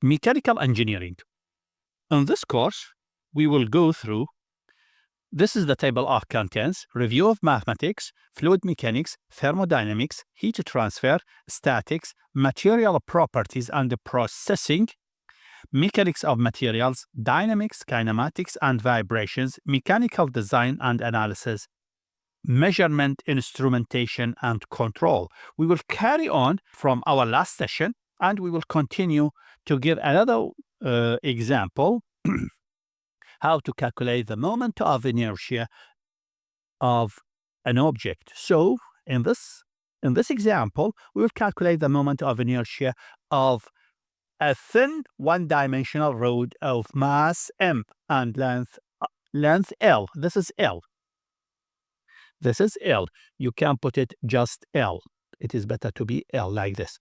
Mechanical engineering. In this course, we will go through, this is the table of contents, review of mathematics, fluid mechanics, thermodynamics, heat transfer, statics, material properties and processing, mechanics of materials, dynamics, kinematics and vibrations, mechanical design and analysis, measurement, instrumentation, and control. We will carry on from our last session, and we will continue to give another example, how to calculate the moment of inertia of an object. So in this example, we will calculate the moment of inertia of a thin one-dimensional rod of mass m and length L. This is L. This is L. You can put it just L. It is better to be L like this.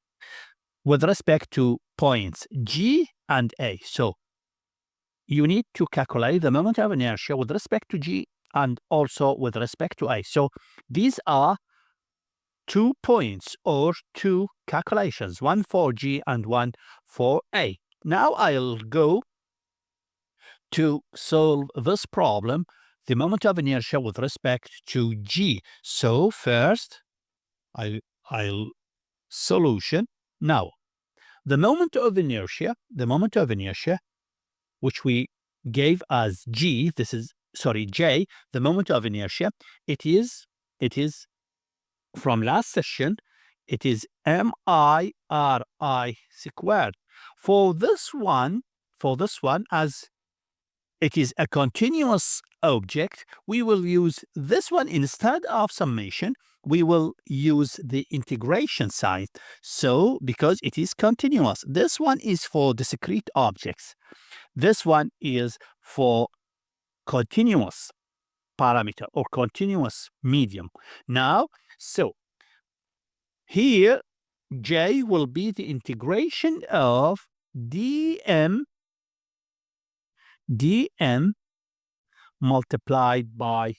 With respect to points G and A. So you need to calculate the moment of inertia with respect to G and also with respect to A. So these are 2 points or 2 calculations, one for G and one for A. Now I'll go to solve this problem, the moment of inertia with respect to G. So first, I'll solution. Now, the moment of inertia, which we gave as G, J, the moment of inertia, it is from last session, it is MIRI squared. For this one, as it is a continuous object, we will use this one instead of summation. We will use the integration sign. So, because it is continuous, this one is for discrete objects. This one is for continuous parameter or continuous medium. Now, so here, J will be the integration of dm multiplied by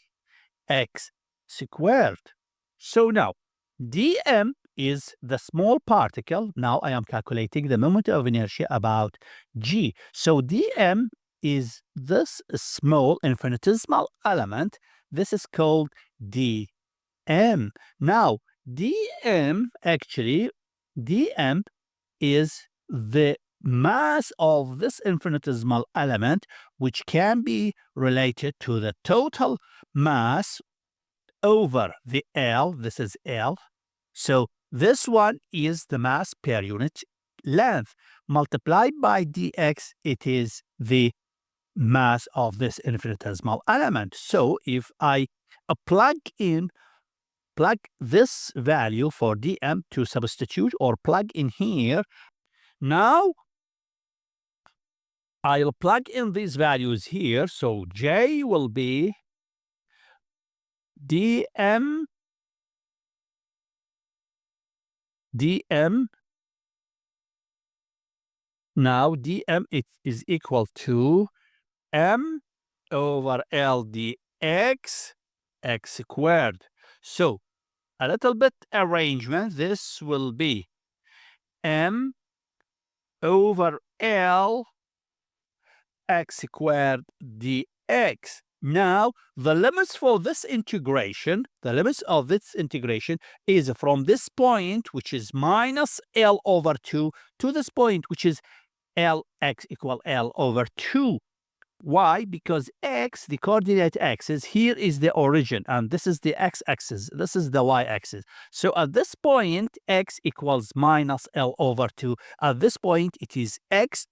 x squared. So now, dm is the small particle. Now I am calculating the moment of inertia about G. So dm is this small infinitesimal element. This is called dm. Now, dm is the mass of this infinitesimal element, which can be related to the total mass over the L. This is L. So this one is the mass per unit length. Multiplied by dx, it is the mass of this infinitesimal element. So if I plug this value for dm to substitute or plug in here, now I'll plug in these values here. So J will be dm. Now dm is equal to m over L dx x squared. So a little bit arrangement, this will be m over L x squared dx. Now, the limits for this integration, is from this point, which is minus L over 2, to this point, which is Lx equal L over 2. Why? Because x, the coordinate axis, here is the origin, and this is the x-axis, this is the y-axis. So at this point, x equals minus L over 2. At this point, it is x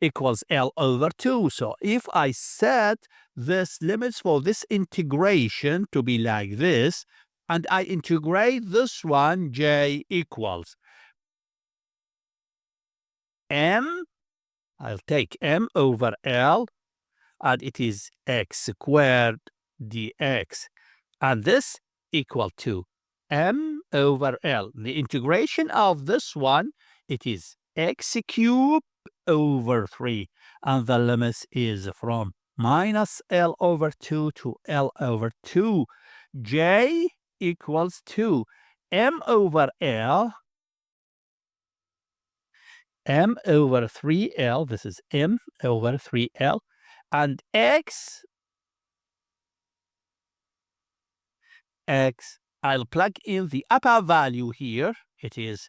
equals L over 2. So if I set this limits for this integration to be like this, and I integrate this one, J equals m, I'll take m over L, and it is x squared dx. And this equal to m over L. The integration of this one, it is x cubed over 3. And the limit is from minus L over 2 to L over 2. J equals 2. M over L m over 3L, this is m over 3L, and x, I'll plug in the upper value here. It is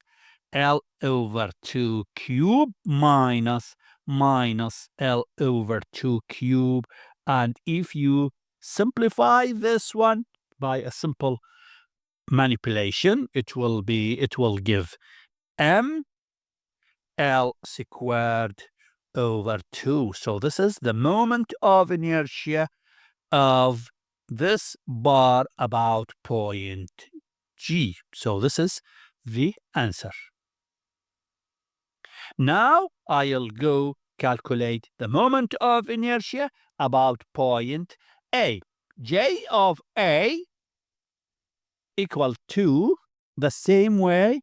L over 2 cube minus L over 2 cube. And if you simplify this one by a simple manipulation, it will give m L squared over 2. So this is the moment of inertia of this bar about point G. So this is the answer. Now I'll go calculate the moment of inertia about point A. J of A equal to the same way